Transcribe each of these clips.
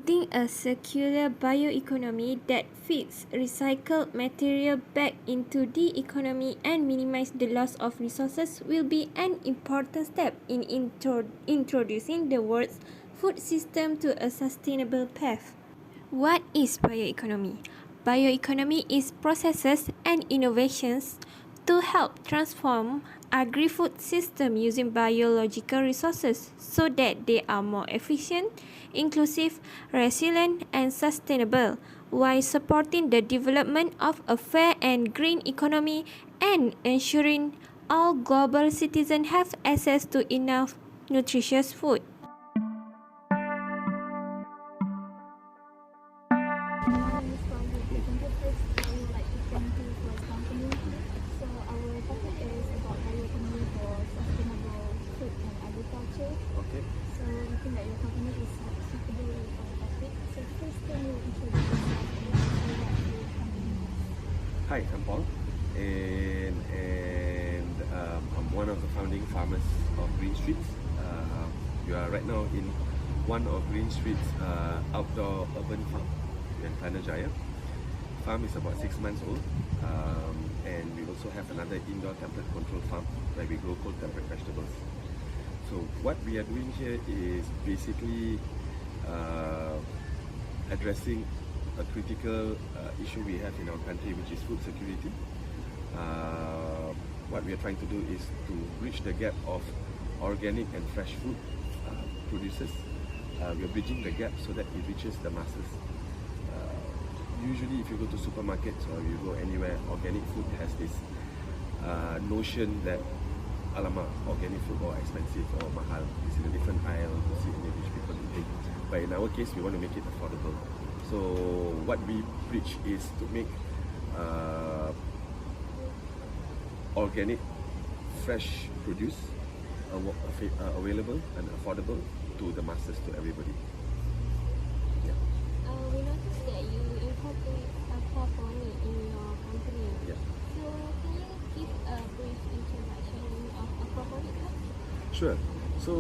building a circular bioeconomy that feeds recycled material back into the economy and minimize the loss of resources will be an important step in introducing the world's food system to a sustainable path. What is bioeconomy? Bioeconomy is processes and innovations to help transform agri-food system using biological resources so that they are more efficient, inclusive, resilient, and sustainable, while supporting the development of a fair and green economy and ensuring all global citizens have access to enough nutritious food. Okay. So we think that your company is suitable for the topic. So first, can you introduce yourself and what your company does? Hi, I'm Paul, and I'm one of the founding farmers of Green Streets. You are right now in one of Green Streets' outdoor urban farm in Tanah Jaya. Farm is about 6 months old, and we also have another indoor temperature control farm where we grow cold temperate vegetables. So what we are doing here is basically addressing a critical issue we have in our country, which is food security. What we are trying to do is to bridge the gap of organic and fresh food producers. We are bridging the gap so that it reaches the masses. Usually if you go to supermarkets or you go anywhere, organic food has this notion that alamak, organic food or expensive or mahal. It's in a different aisle to see any rich people eating. But in our case, we want to make it affordable. So what we preach is to make organic, fresh produce available and affordable to the masses, to everybody. Yeah. We noticed that you incorporate aquaponics in your company. Yeah. So can you give a brief introduction of aquaponics? Sure. So,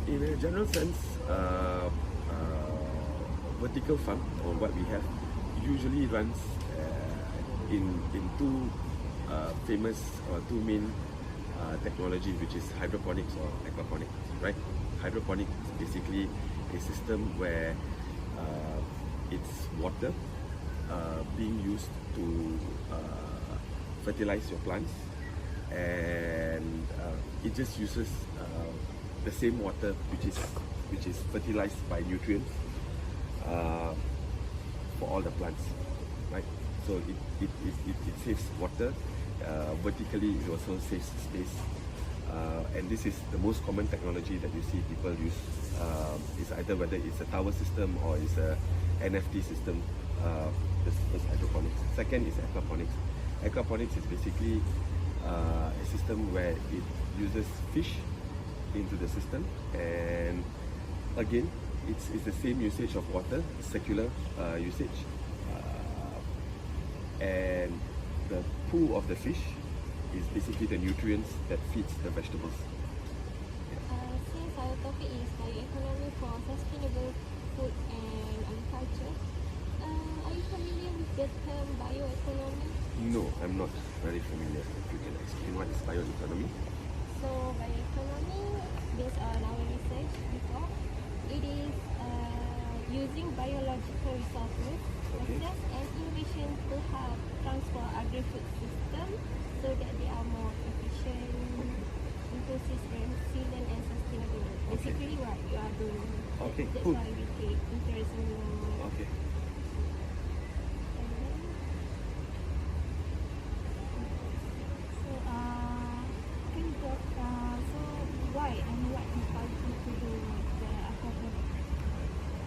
in a general sense, vertical farm, or what we have, usually runs in two famous or two main technologies, which is hydroponics or aquaponics. Right? Hydroponics is basically a system where it's water being used to fertilize your plants, and it just uses the same water which is fertilized by nutrients for all the plants, right? So it saves water. Vertically, it also saves space, and this is the most common technology that you see people use. It's either whether it's a tower system or it's a NFT system. This is hydroponics. Second is aquaponics. Aquaponics is basically a system where it uses fish into the system, and again it's the same usage of water, circular usage, and the poo of the fish is basically the nutrients that feeds the vegetables. Since our topic is bioeconomy for sustainable food and agriculture, are you familiar with the term bioeconomy? No, I'm not very familiar. If you can explain what is bioeconomy. So bioeconomy, based on our research before, it is using biological resources, process and innovation to help transform agri-food system so that they are more efficient, inclusive, resilient and sustainable. Basically what you are doing. Okay, That's cool. why we take interest in your... Okay.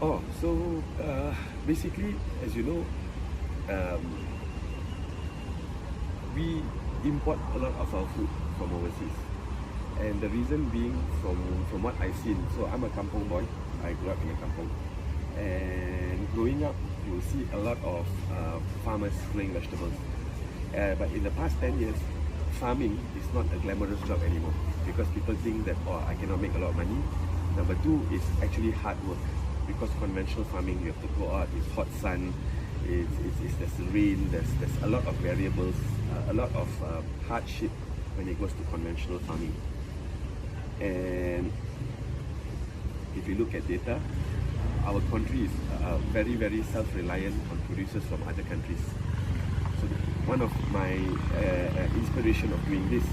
Oh, so basically, as you know, we import a lot of our food from overseas, and the reason being from what I've seen. So I'm a kampong boy. I grew up in a kampong, and growing up, you will see a lot of farmers growing vegetables. But in the past 10 years, farming is not a glamorous job anymore because people think that, oh, I cannot make a lot of money. Number two is actually hard work. because conventional farming, you have to go out, it's hot sun, there's rain, there's a lot of variables, a lot of hardship when it goes to conventional farming. And if you look at data, our country is very, very self-reliant on producers from other countries. So one of my inspiration of doing this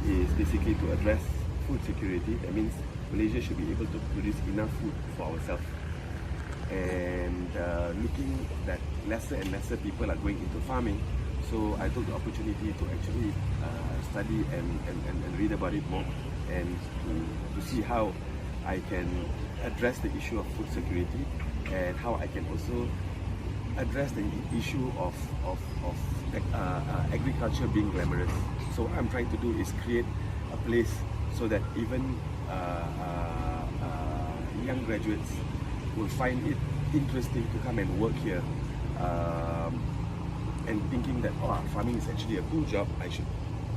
is basically to address food security. That means Malaysia should be able to produce enough food for ourselves. And looking that lesser and lesser people are going into farming, so I took the opportunity to actually study and read about it more, and to see how I can address the issue of food security, and how I can also address the issue of agriculture being glamorous. So what I'm trying to do is create a place so that even young graduates will find it interesting to come and work here, and thinking that farming is actually a cool job, I should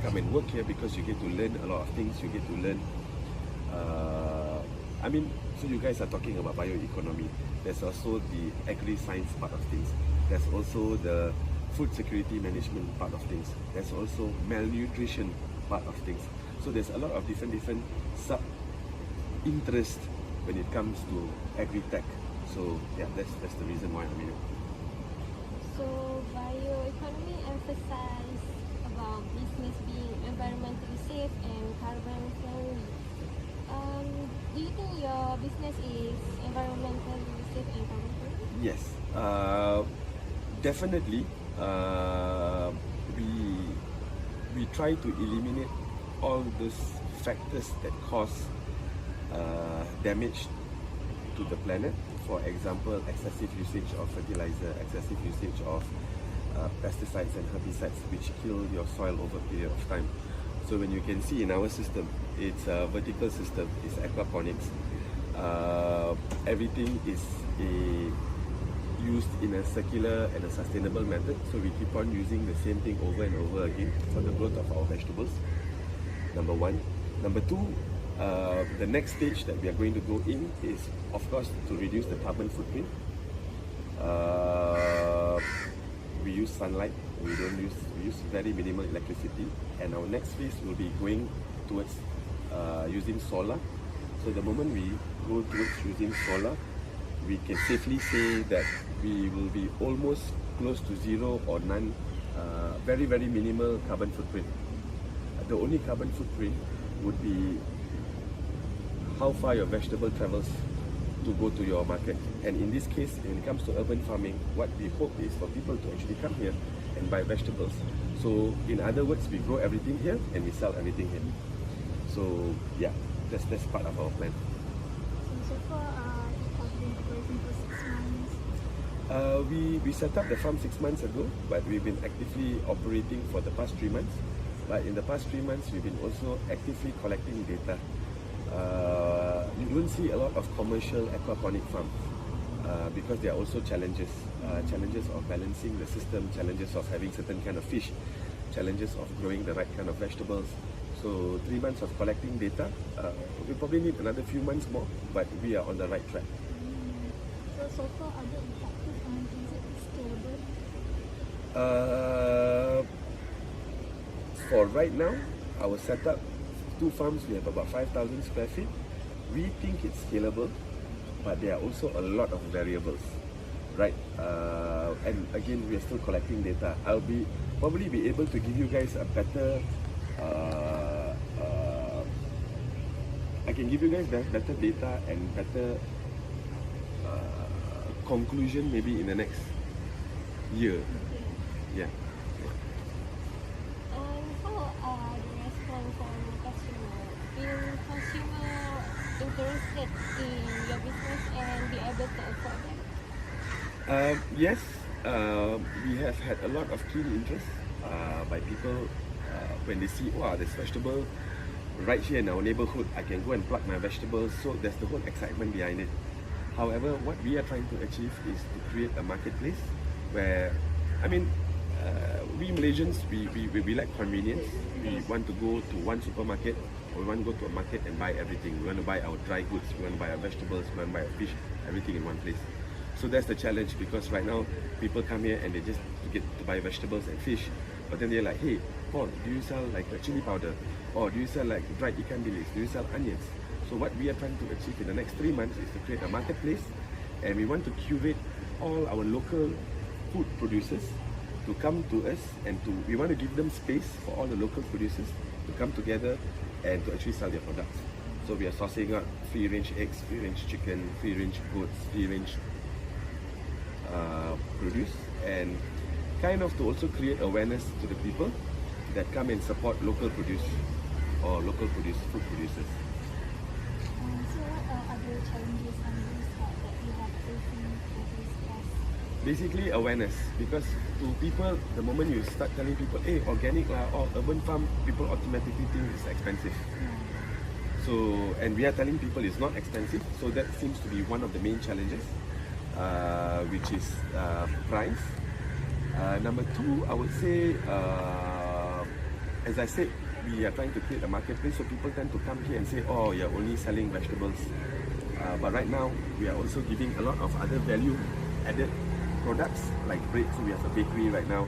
come and work here because you get to learn a lot of things, you get to learn so you guys are talking about bioeconomy. There's also the agri-science part of things. There's also the food security management part of things. There's also malnutrition part of things. So there's a lot of different sub-interest when it comes to agri-tech. So yeah, that's the reason why I'm here. So bioeconomy emphasizes about business being environmentally safe and carbon friendly. Do you think your business is environmentally safe and carbon friendly? Yes, definitely. We try to eliminate all those factors that cause damage to the planet. For example, excessive usage of fertilizer, excessive usage of pesticides and herbicides, which kill your soil over a period of time. So when you can see in our system, it's a vertical system, it's aquaponics. Everything is used in a circular and a sustainable method. So we keep on using the same thing over and over again for the growth of our vegetables. Number one. Number two, the next stage that we are going to go in is, of course, to reduce the carbon footprint. We use sunlight. We use very minimal electricity, and our next phase will be going towards using solar. So the moment we go towards using solar, we can safely say that we will be almost close to zero or none, very, very minimal carbon footprint. The only carbon footprint would be how far your vegetable travels to go to your market. And in this case, when it comes to urban farming, what we hope is for people to actually come here and buy vegetables. So in other words, we grow everything here and we sell everything here. So yeah, that's part of our plan. So far, it has been operating for 6 months. We set up the farm 6 months ago, but we've been actively operating for the past 3 months. But in the past 3 months, we've been also actively collecting data. You don't see a lot of commercial aquaponic farms because there are also challenges of balancing the system, challenges of having certain kind of fish, challenges of growing the right kind of vegetables. So 3 months of collecting data, we probably need another few months more, but we are on the right track. So far, are they effective and is it scalable? For right now, our setup, 2 farms, we have about 5,000 square feet. We think it's scalable, but there are also a lot of variables, right? And again, we are still collecting data. I'll probably be able to give you guys a better, I can give you guys better data and better conclusion maybe in the next year. Yeah. How are the response from consumer? Will consumer interested in your business and be able to afford them? Yes, we have had a lot of keen interest by people when they see, wow, there's vegetable right here in our neighborhood. I can go and pluck my vegetables. So there's the whole excitement behind it. However, what we are trying to achieve is to create a marketplace where, we Malaysians, we like convenience. We want to go to one supermarket we want to go to a market and buy everything. We want to buy our dry goods, we want to buy our vegetables, we want to buy our fish, everything in one place. So that's the challenge, because right now people come here and they just get to buy vegetables and fish, but then they're like, hey Paul, do you sell like a chili powder, or do you sell like dried ikan bilis, do you sell onions? So what we are trying to achieve in the next 3 months is to create a marketplace, and we want to curate all our local food producers to come to us, and we want to give them space for all the local producers to come together and to actually sell their products. So we are sourcing out free-range eggs, free-range chicken, free-range goats, free-range produce, and kind of to also create awareness to the people that come and support local produce or local food producers. So what are other challenges and risks that you have facing with this class? Basically awareness, because to people, the moment you start telling people, hey, organic lah or urban farm, people automatically think it's expensive. So, and we are telling people it's not expensive, so that seems to be one of the main challenges, which is price. Number two, I would say, as I said, we are trying to create a marketplace, so people tend to come here and say, oh, you're only selling vegetables. But right now, we are also giving a lot of other value-added products like bread. So we have a bakery right now.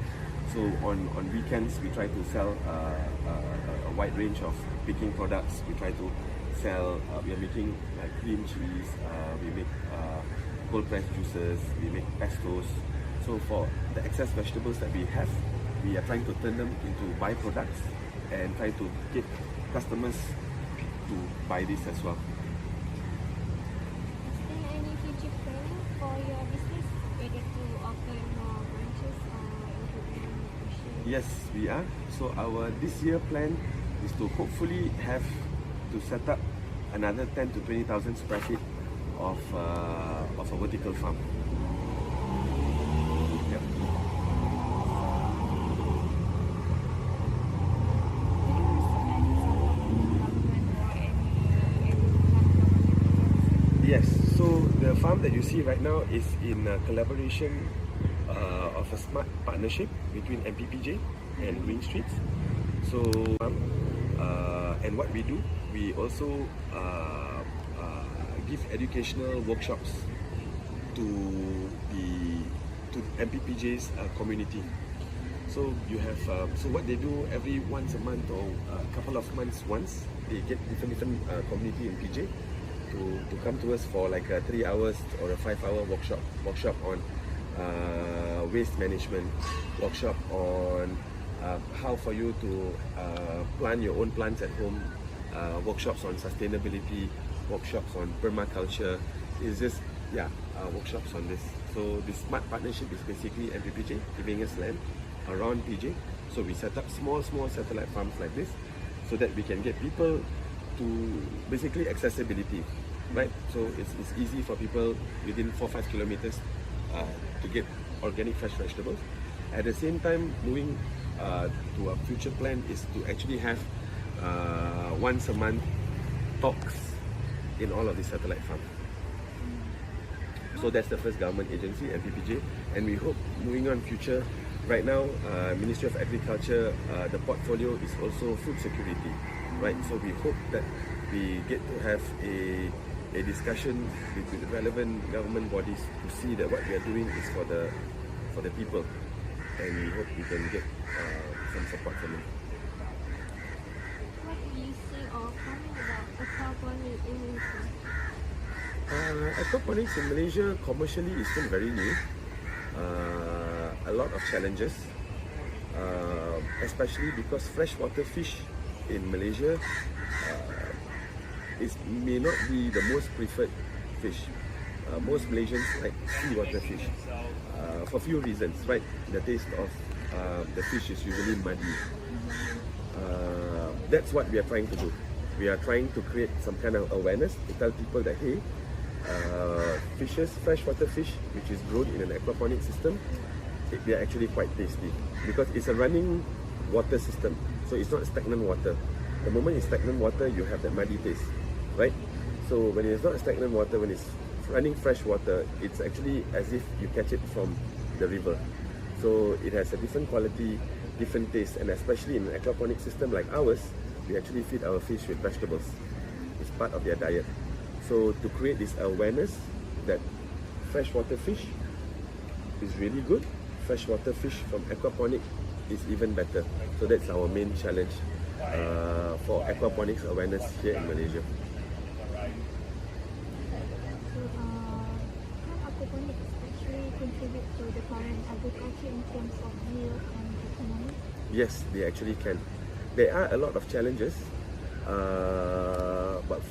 So on weekends, we try to sell a wide range of baking products. We try to sell, we are making cream cheese, we make cold pressed juices, we make pestos. So for the excess vegetables that we have, we are trying to turn them into byproducts and try to get customers to buy this as well. Is there any future planning for your business, whether to open more branches or including nutrition? Yes, we are. So our this year plan is to hopefully have to set up another 10 to 20,000 square feet of a vertical farm. Yep. Yes, so the farm that you see right now is in collaboration of a smart partnership between MPPJ and Green Streets. So, and what we do, we also give educational workshops to MPPJ's community. So you have, so what they do every once a month or a couple of months once, they get different community in PJ to come to us for like a 3 hours or a 5-hour workshop on waste management, workshop on how for you to plant your own plants at home, workshops on sustainability, workshops on permaculture. It's just workshops on this. So this smart partnership is basically MPPJ giving us land around PJ. So we set up small satellite farms like this so that we can get people to basically accessibility, right? So it's easy for people within 4-5 kilometers to get organic fresh vegetables. At the same time, moving to a future plan is to actually have once a month talks in all of these satellite farms. So that's the first government agency, MPPJ, and we hope moving on future. Right now, Ministry of Agriculture, the portfolio is also food security, right? So we hope that we get to have a discussion with the relevant government bodies to see that what we are doing is for the people, and we hope we can get some support from them. What do you say or comment about aquaponics in Malaysia? Aquaponics in Malaysia commercially is still very new. A lot of challenges, especially because freshwater fish in Malaysia may not be the most preferred fish. Most Malaysians like seawater fish for few reasons, right? The taste of the fish is usually muddy. That's what we are trying to do. We are trying to create some kind of awareness to tell people that hey, freshwater fish, which is grown in an aquaponic system, they are actually quite tasty because it's a running water system, so it's not stagnant water. The moment it's stagnant water, you have that muddy taste, right? So when it's not stagnant water, when it's running fresh water, it's actually as if you catch it from the river. So it has a different quality, different taste, and especially in an aquaponic system like ours, We actually feed our fish with vegetables. It's part of their diet. So to create this awareness that freshwater fish is really good, freshwater fish from aquaponic is even better. So that's our main challenge for aquaponics awareness here in Malaysia. So, can aquaponics actually contribute to the current agriculture in terms of yield and economy? Yes, they actually can. There are a lot of challenges, but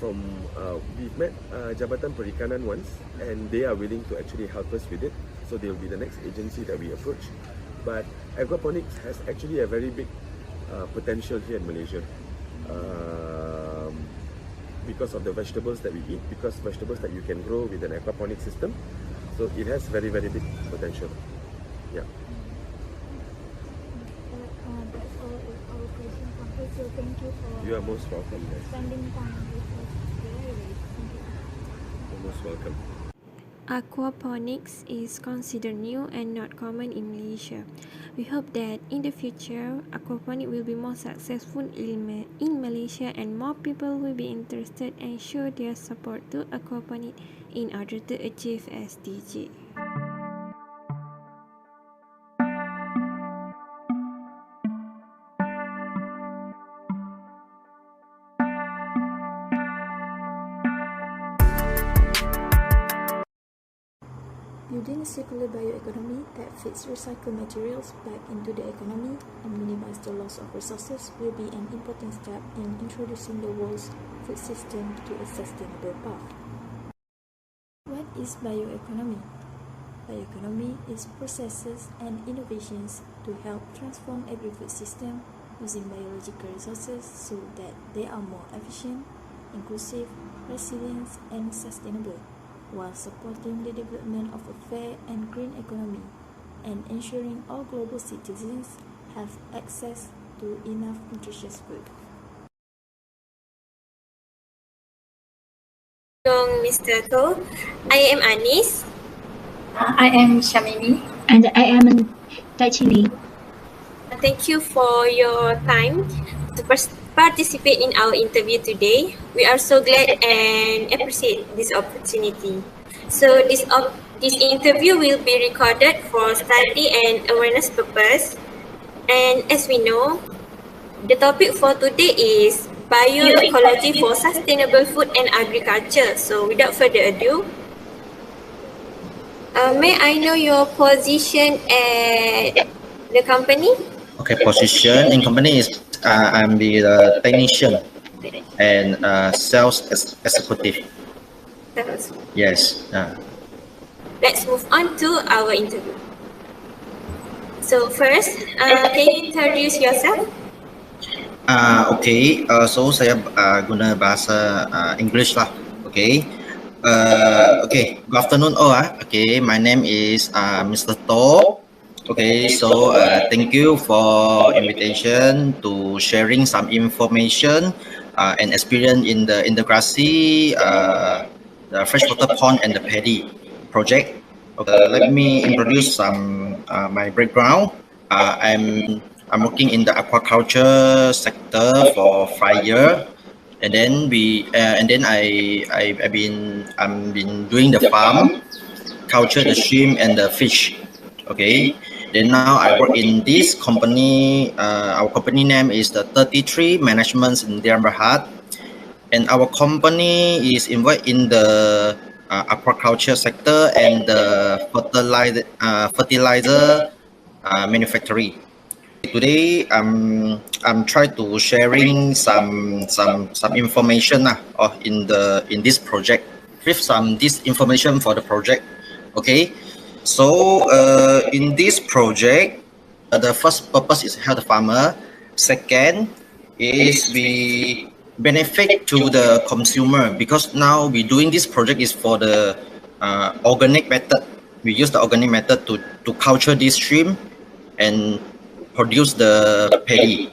we've met Jabatan Perikanan once, and they are willing to actually help us with it. So they will be the next agency that we approach. But aquaponics has actually a very big potential here in Malaysia because of the vegetables that we eat, because vegetables that you can grow with an aquaponic system. So it has very, very big potential. Yeah. That's all of our questions. So thank you for You are most welcome, guys. spending time with us today. Thank you. You're most welcome. Aquaponics is considered new and not common in Malaysia. We hope that in the future, aquaponics will be more successful in Malaysia and more people will be interested and show their support to aquaponics in order to achieve SDG. Building a circular bioeconomy that feeds recycled materials back into the economy and minimize the loss of resources will be an important step in introducing the world's food system to a sustainable path. What is bioeconomy? Bioeconomy is processes and innovations to help transform agri-food system using biological resources so that they are more efficient, inclusive, resilient, and sustainable, while supporting the development of a fair and green economy and ensuring all global citizens have access to enough nutritious food. Mr. Tho, I am Anis. I am Syamimi. And I am Dai Qinling. Thank you for your time to participate in our interview today. We are so glad and appreciate this opportunity. So this interview will be recorded for study and awareness purpose. And as we know, the topic for today is bioecology for sustainable food and agriculture. So without further ado, may I know your position at the company? Okay, position in company is I'm the technician and sales executive. Yes. Let's move on to our interview. So first, can you introduce yourself? Okay. So saya guna bahasa English lah. Okay. Okay. Good afternoon all. Okay. My name is Mr. Tho. Okay, so thank you for invitation to sharing some information and experience in the integrasi, the freshwater pond and the paddy project. Okay, let me introduce some my background. I'm working in the aquaculture sector for 5 years, and then I'm been doing the farm, culture the shrimp and the fish. Okay. Then now I work in this company. Our company name is the Thirty3 Management Sdn Bhd, and our company is involved in the aquaculture sector and the fertilizer manufacturing. Today I'm trying to sharing some information in this project. With some this information for the project. Okay. So in this project, the first purpose is help the farmer. Second is we benefit to the consumer, because now we doing this project is for the organic method. We use the organic method to culture this shrimp and produce the paddy.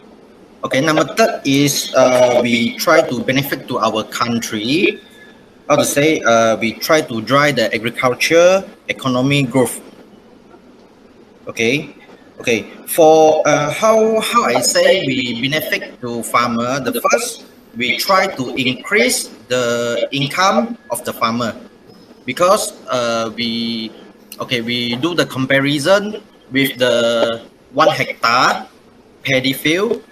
Okay, number third is we try to benefit to our country. How to say, we try to drive the agriculture economy growth. Okay, Okay, for how I say we benefit to farmer, the first we try to increase the income of the farmer because we do the comparison with the 1 hectare paddy field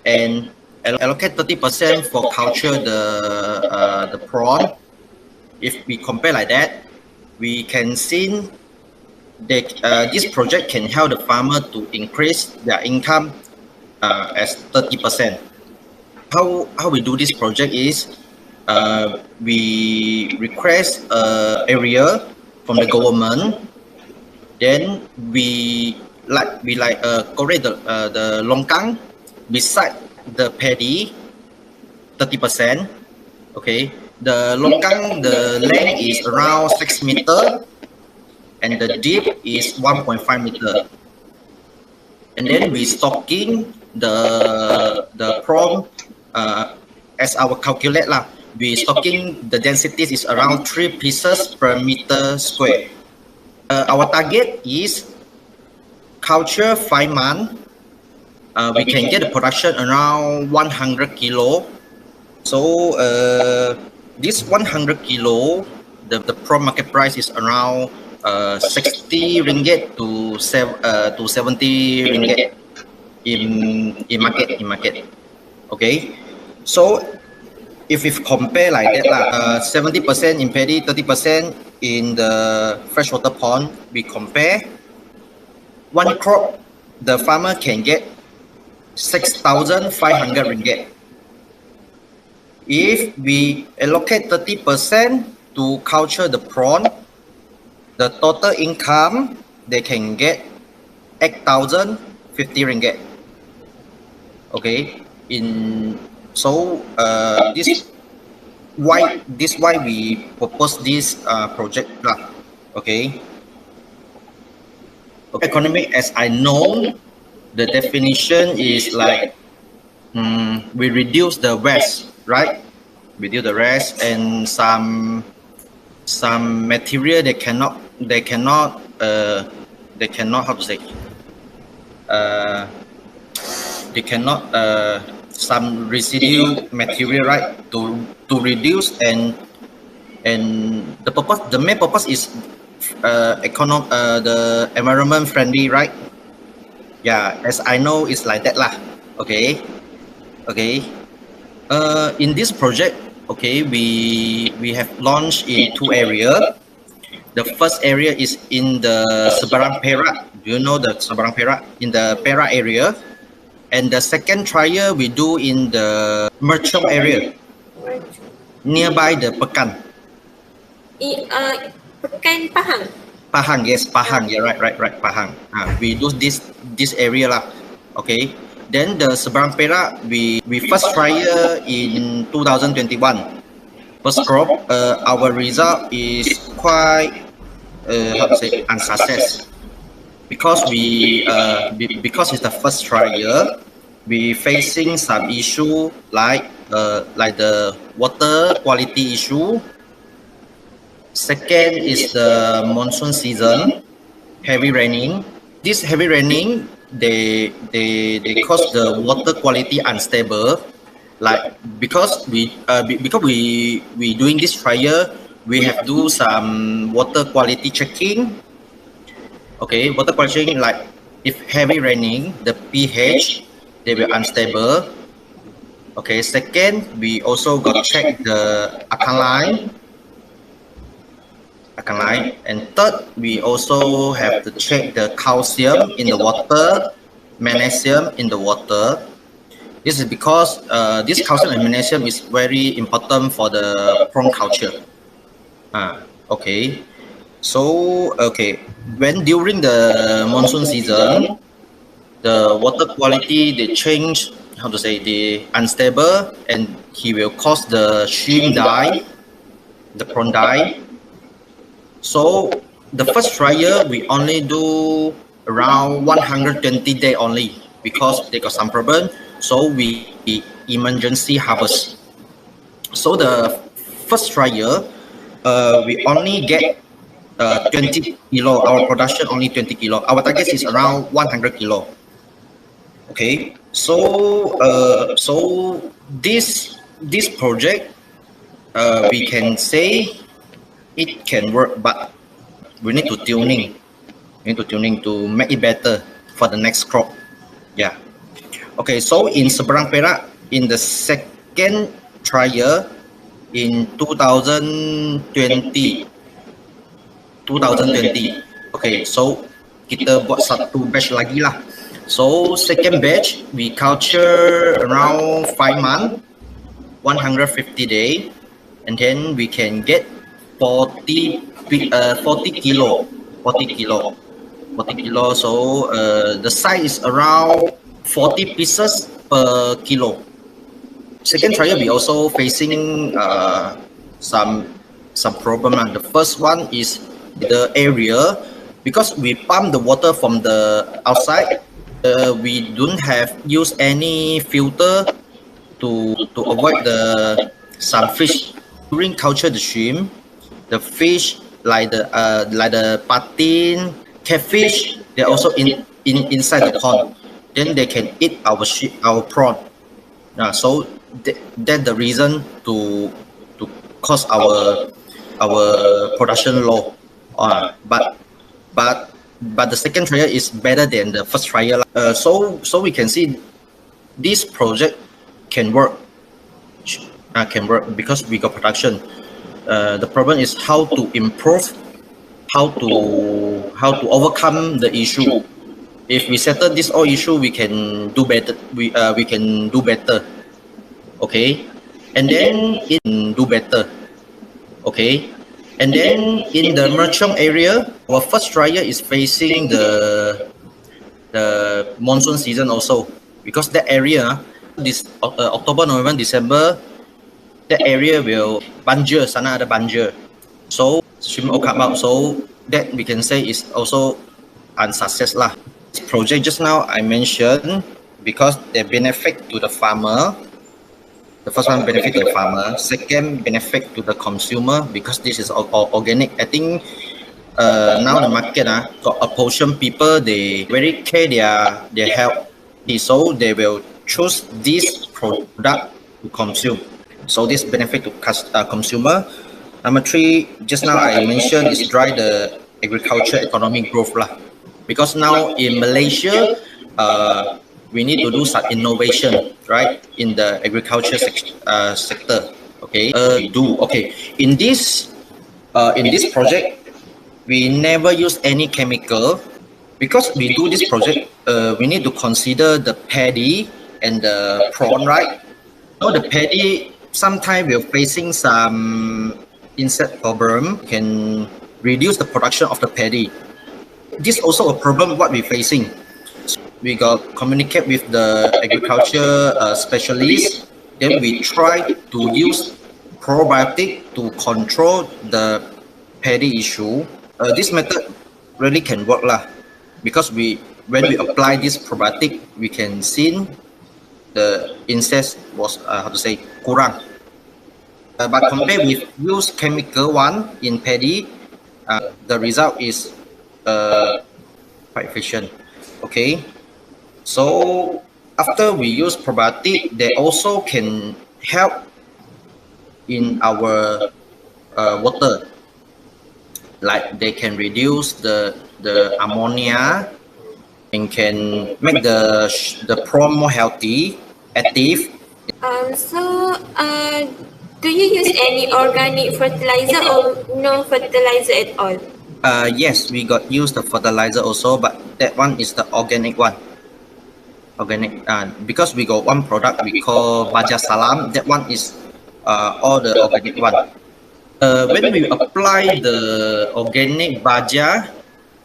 and allocate 30% for culture the prawn. If we compare like that, we can see that this project can help the farmer to increase their income as 30%. How we do this project is we request area from the government, then we correct the longkang beside the paddy 30%. Okay, the longkang, the length is around 6 meters and the deep is 1.5 meter. And then we stocking the prawn as our calculate lah. We stocking the densities is around 3 pieces per meter square. Our target is culture 5 months. We can get the production around 100 kilo. So this 100 kilo, the prawn market price is around 60 ringgit to 70 ringgit in market. Okay, so if we compare like that 70% in paddy, 30% in the freshwater pond, we compare one crop, the farmer can get 6,500 ringgit. If we allocate 30% to culture the prawn, the total income they can get 8,050 ringgit. Okay, this why we propose this project lah. Okay. Economic, as I know, the definition is like we reduce the waste, right? Reduce the waste and some material they cannot how to say they cannot some residue material, right, to reduce and the main purpose is the environment friendly, right? Yeah, as I know, it's like that lah. Okay. In this project, okay, we have launched in 2 areas. The first area is in the Seberang Perak. Do you know the Seberang Perak? In the Perak area. And the second trial we do in the Merchong area, nearby the Pekan. Pekan Pahang. Pahang, yes, Pahang. Yeah, right, Pahang. We do this area lah. Okay. Then the Seberang Perak, we first trial in 2021. First crop, our result is quite how to say unsuccess because because it's the first trial. We facing some issue like the water quality issue. Second is the monsoon season, heavy raining. This heavy raining, they cause the water quality unstable. Like because we doing this trial, we have do some water quality checking. Okay, water quality checking, like if heavy raining, the pH they will unstable. Okay, second, we also got check the alkaline. And third, we also have to check the calcium in the water, magnesium in the water. This is because this calcium and magnesium is very important for the prawn culture. Okay. So, okay, when during the monsoon season, the water quality, they change, how to say, they unstable, and he will cause the shrimp die, the prawn die. So the first trial, we only do around 120 days only because they got some problem. So we emergency harvest. So the first trial, we only get 20 kilo. Our production only 20 kilo. Our target is around 100 kilo. Okay, so this project, we can say it can work, but we need to tuning. We need to tuning to make it better for the next crop. Yeah. Okay, so in Seberang Perak, in the second trial in 2020. Okay, so kita buat satu batch lagi lah. So second batch we culture around 5 months, 150 day, and then we can get 40 kilo. So the size is around 40 pieces per kilo. Second trial we also facing some problem. The first one is the area, because we pump the water from the outside. We don't have use any filter to avoid some fish during culture the shrimp. The fish like the patin, catfish, they're also inside the pond. Then they can eat our prawn. So that's the reason to cause our production low. But the second trial is better than the first trial. So we can see this project can work. Because we got production. The problem is how to improve, how to overcome the issue. If we settle this all issue, we can do better. We can do better. Okay, and then do better. Okay. And then in the Merchant area, our first trial is facing the monsoon season also, because that area, this October, November, December, that area will banjir, sana ada banjir. So shrimp will come out. So that we can say is also unsuccess lah. This project just now I mentioned, because they benefit to the farmer. The first one, benefit to the farmer. Second, benefit to the consumer, because this is organic. I think now the market got a portion people, they very care their health, so they will choose this product to consume. So this benefit to consumer. Number 3, just now I mentioned, is drive the agriculture economic growth lah. Because now in Malaysia, we need to do some innovation, right, in the agriculture sector. Okay, in this project, we never use any chemical. Because we do this project, we need to consider the paddy and the prawn, right? So the paddy sometimes we're facing some insect problem, can reduce the production of the paddy. This also a problem what we're facing. We got communicate with the agriculture specialists. Then we try to use probiotic to control the paddy issue. This method really can work lah, because when we apply this probiotic, we can see the insect was kurang. But compared with use chemical one in paddy, the result is quite efficient. Okay. So after we use probiotic, they also can help in our water. Like they can reduce the ammonia and can make the prawn more healthy, active. Do you use any organic fertilizer or no fertilizer at all? Yes, we got use the fertilizer also, but that one is the organic one. Organic, because we got one product we call Baja Salam. That one is all the organic one. When we apply the organic Baja,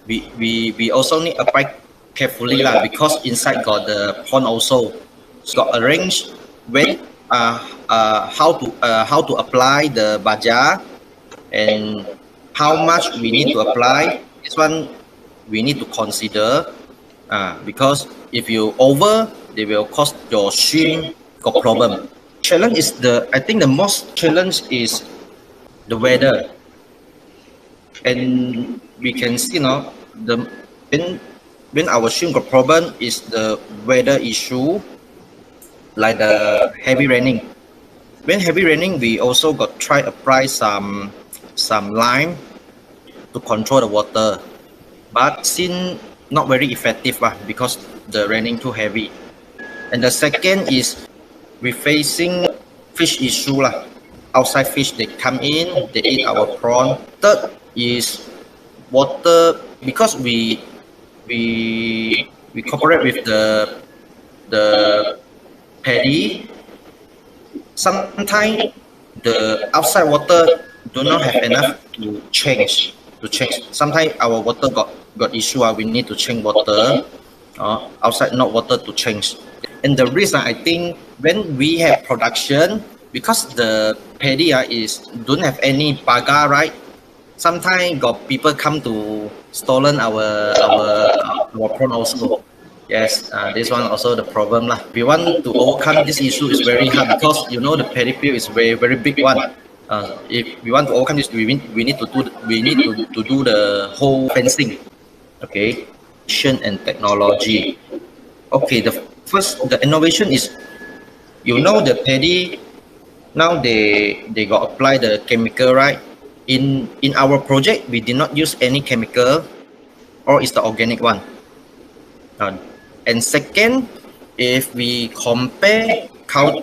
we also need apply carefully lah, because inside got the pond also. It's got arranged when how to apply the Baja and how much we need to apply. This one we need to consider, because if you over, they will cause your shrimp got problem. Challenge is I think the most challenge is the weather. And we can see now when our shrimp got problem is the weather issue, like the heavy raining. When heavy raining, we also got try apply some lime to control the water, but since not very effective because the raining too heavy. And the second is we facing fish issue outside fish, they come in, they eat our prawn. Third is water, because we cooperate with the paddy. Sometimes the outside water do not have enough to change. Sometimes our water got issue. We need to change water. Outside not water to change. And the reason I think when we have production, because the paddy is don't have any baga, right? Sometimes got people come to stolen our prawn also. Yes, this one also the problem lah. We want to overcome this issue is very hard because you know the paddy field is very big one. If we want to overcome this, we need to do the whole fencing. Okay, and technology. Okay, the innovation is, you know, the paddy now they got apply the chemical, right? In our project we did not use any chemical, or it's the organic one. And second, if we compare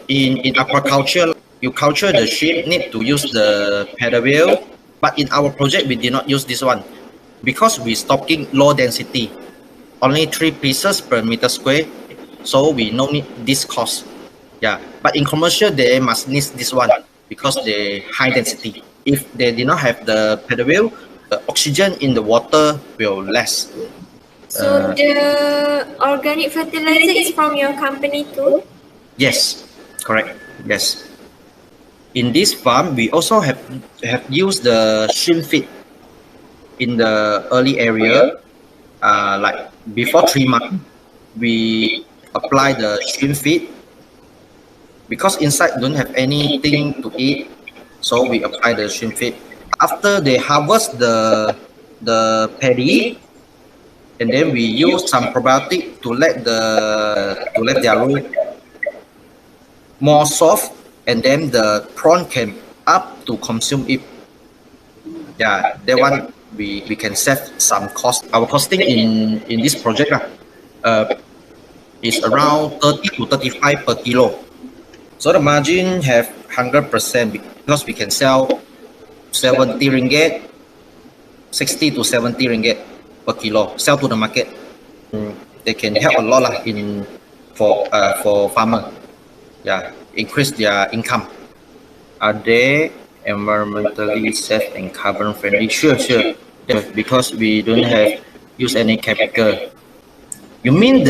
in aquaculture, you culture the shrimp need to use the paddle wheel, but in our project we did not use this one because we stocking low density, only 3 pieces per meter square, so we no need this cost. Yeah, but in commercial they must need this one because they high density. If they did not have the paddle wheel, the oxygen in the water will less. So the organic fertilizer is from your company too? Yes, correct. Yes. In this farm, we also have used the shrimp feed in the early area. Like before 3 months, we apply the shrimp feed because inside don't have anything to eat, so we apply the shrimp feed. After they harvest the paddy, and then we use some probiotic to let their root more soft, and then the prawn can up to consume it. Yeah, that one we can save some cost. Our costing in this project is around 30 to 35 per kilo. So the margin have 100% because we can sell 70 ringgit, 60 to 70 ringgit per kilo, sell to the market. They can help a lot for farmer. Yeah, increase their income. Are they environmentally safe and carbon friendly? Sure. Yeah, because we don't have use any chemical. You mean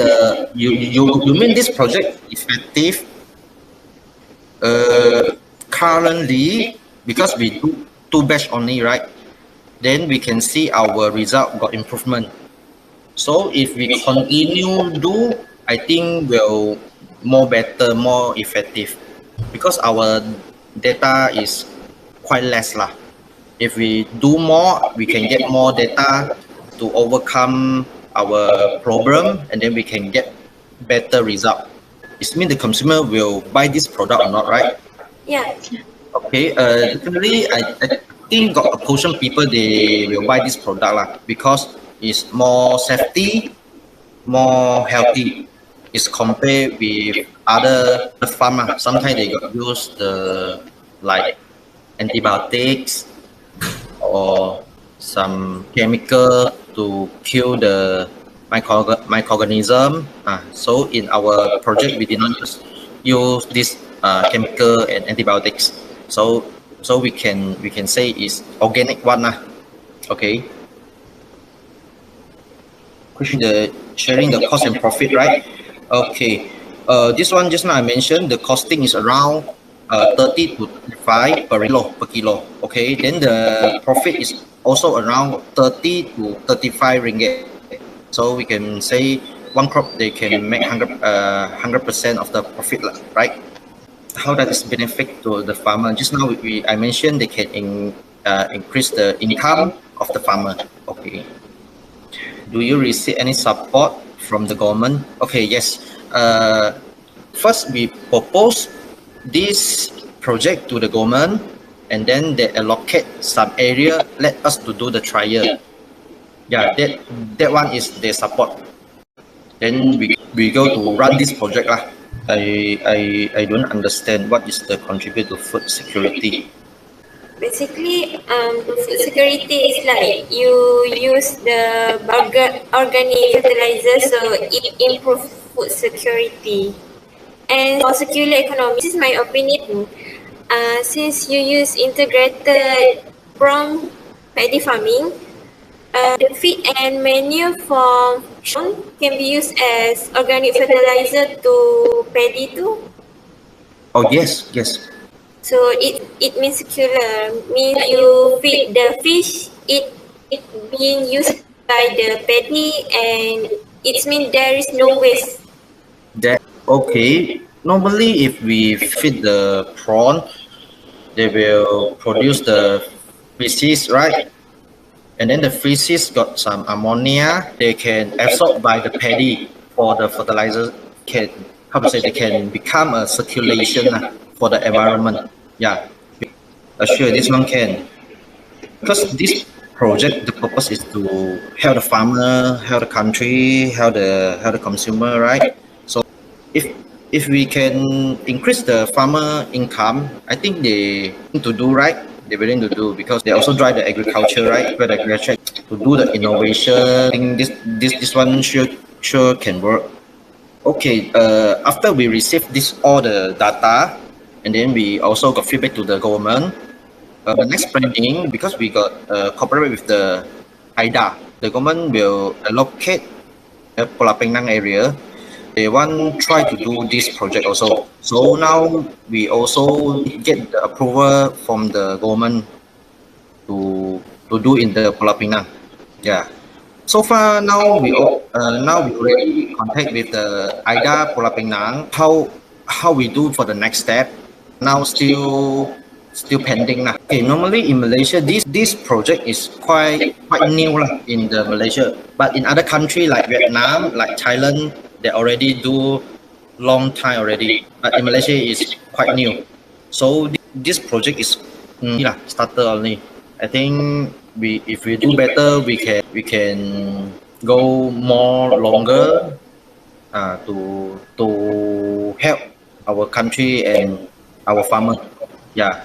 you mean this project effective? Currently, because we do 2 batch only, right? Then we can see our result got improvement. So if we continue do, I think will more better, more effective, because our data is quite less lah. If we do more, we can get more data to overcome our problem, and then we can get better result. It means the consumer will buy this product or not, right? Yeah. Okay, definitely I think got a portion people they will buy this product because it's more safety, more healthy. It's compared with other pharma. Sometimes they got use the like antibiotics or some chemical to kill the microorganism. So in our project we did not use this chemical and antibiotics. So we can say is organic one. Okay. Question the sharing the cost and profit, right? Okay. This one just now I mentioned the costing is around 30 to 35 per kilo. Okay. Then the profit is also around 30 to 35 ringgit. So we can say one crop they can make 100% of the profit, right? How does this benefit to the farmer? Just now I mentioned they can increase the income of the farmer. Okay. Do you receive any support from the government? Okay, yes. First, we propose this project to the government, and then they allocate some area, let us to do the trial. Yeah, that one is their support. Then we go to run this project lah. I don't understand what is the contribute to food security. Basically, food security is like you use the organic fertilizer, so it improves food security. And for circular economy, this is my opinion. Since you use integrated from paddy farming, the feed and manure from can be used as organic fertilizer to paddy too. Oh yes, yes. So it means circular, means you feed the fish, it being used by the paddy, and it means there is no waste. That okay. Normally, if we feed the prawn, they will produce the feces, right? And then the feces got some ammonia. They can absorb by the paddy for the fertilizer. Can they can become a circulation for the environment. Yeah, sure, this one can. Because this project, the purpose is to help the farmer, help the country, help the consumer, right? So if we can increase the farmer income, I think they need to do, right? They're willing to do, because they also drive the agriculture, right? Where the agriculture to do the innovation. I think this one sure can work. Okay, after we receive all the data, and then we also got feedback to the government. The next planning, because we got cooperate with the IDA, the government will allocate the Pulau Penang area. They want try to do this project also. So now we also get the approval from the government to do in the Pulau Penang. Yeah. So far now we already contact with the IDA Pulau Penang. How we do for the next step? Now still pending. Okay, normally in Malaysia, this project is quite new in the Malaysia. But in other countries like Vietnam, like Thailand, they already do long time already. But in Malaysia, it's quite new. So this project is started only. I think if we do better, we can go more longer to help our country and our farmer. Yeah.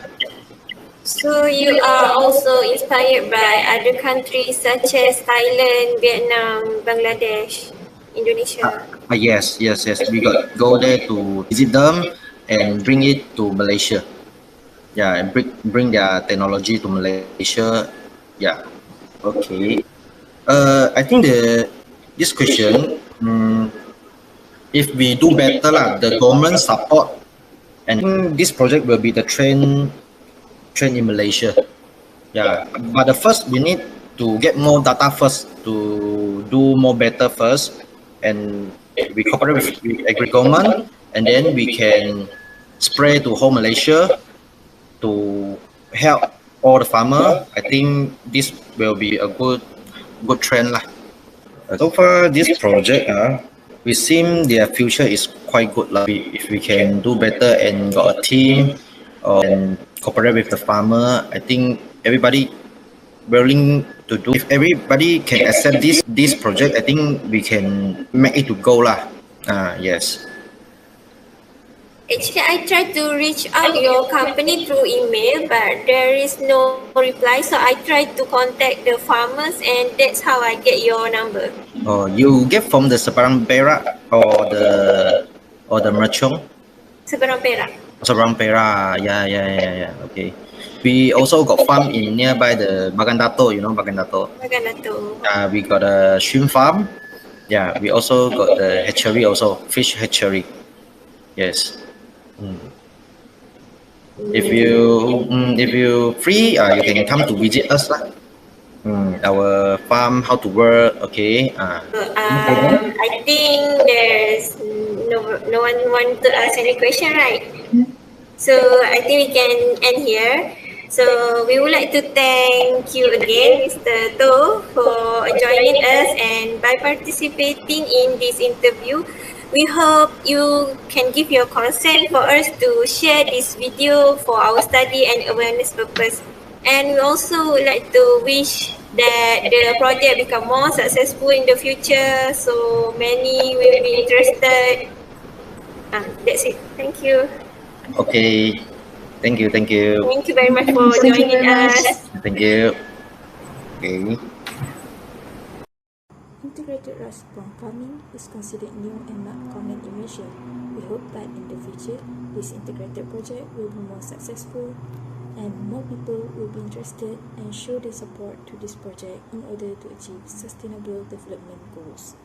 So you are also inspired by other countries such as Thailand, Vietnam, Bangladesh, Indonesia. Yes. We got go there to visit them and bring it to Malaysia. Yeah, and bring their technology to Malaysia. Yeah. Okay. I think this question, if we do better the government support, and this project will be the trend in Malaysia. Yeah, but the first we need to get more data first to do more better first, and we cooperate with agri government, and then we can spray to whole Malaysia to help all the farmer. I think this will be a good trend lah. So far this project we seem their future is quite good lah. If we can do better and got a team and cooperate with the farmer, I think everybody willing to do. If everybody can accept this project, I think we can make it to go lah. Yes. Actually, I tried to reach out your company through email, but there is no reply. So I tried to contact the farmers, and that's how I get your number. Oh, you get from the Seberang Perak or the Merchong? Seberang Perak. Seberang Perak, yeah. Okay. We also got farm in nearby the Bagan Dato, you know Bagan Dato? Bagan Dato. We got a shrimp farm. Yeah, we also got the hatchery also, fish hatchery. Yes. If you free, you can come to visit us lah. Our farm, how to work, okay. I think there's no one want to ask any question, right? So I think we can end here. So we would like to thank you again, Mr. Tho, for joining us and by participating in this interview. We hope you can give your consent for us to share this video for our study and awareness purpose. And we also would like to wish that the project become more successful in the future, so many will be interested. That's it. Thank you. Okay. Thank you. Thank you very much for Thank you joining very much. us. Thank you. Okay. Integrated rice farming is considered new and not common in Malaysia. We hope that in the future, this integrated project will be more successful and more people will be interested and show their support to this project in order to achieve sustainable development goals.